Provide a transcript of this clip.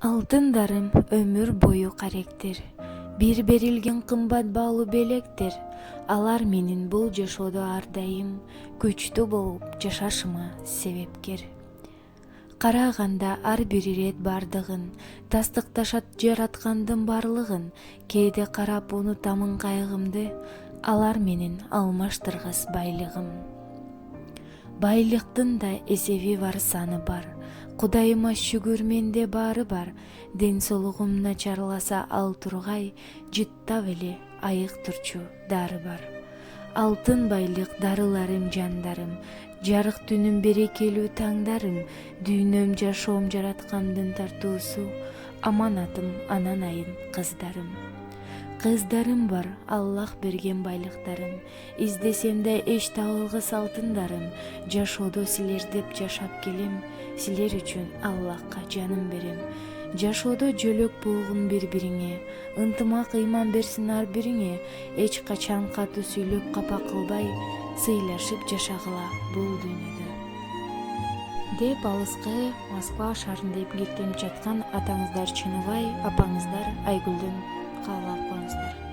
Алтындарым өмүр бою каректер. Бир берилген кымбат баалуу белектер. Алар менин бул жашоодо ар дайым күчтүү болуп жашашыма себепкер. Караганда ар бир ирет бардыгын, тастыкташат жараткандын барлыгын. Кээде карап унутамын кайгымды, алар менен алмаштыргыс байлыгым. Байлыктын да эсеби бар, саны бар. Кудайыма шүгүр, менде баары бар. Ден соолугум начарласа ал тургай, жыттап эле айыктырчу дары бар. Алтын байлык дарыларым, жандарым, жарык түнүм, берекелүү таңдарым, дүйнөм, жашоом жараткандын тартуусу, аманатым анан айын кыздарым. Кыздарым бар, Аллах берген байлыктарым, издесем да эч табылгыс алтындарым. Жашоодо силер деп жашап келем, силер үчүн Аллахка жаным берем. Жашоодо жөлөк болгун бири-бириңе, ынтымак ыйман берсин ар бириңе. Эч качан катуу сүйлөп капа кылбай, сыйлашып жашагыла бул дүйнөдө. Деп алыскы Москва шаарында эмгектенип жаткан атаңыздар Чыныбай, апаңыздар Айгүлдөн кабыл алып коюңуздар.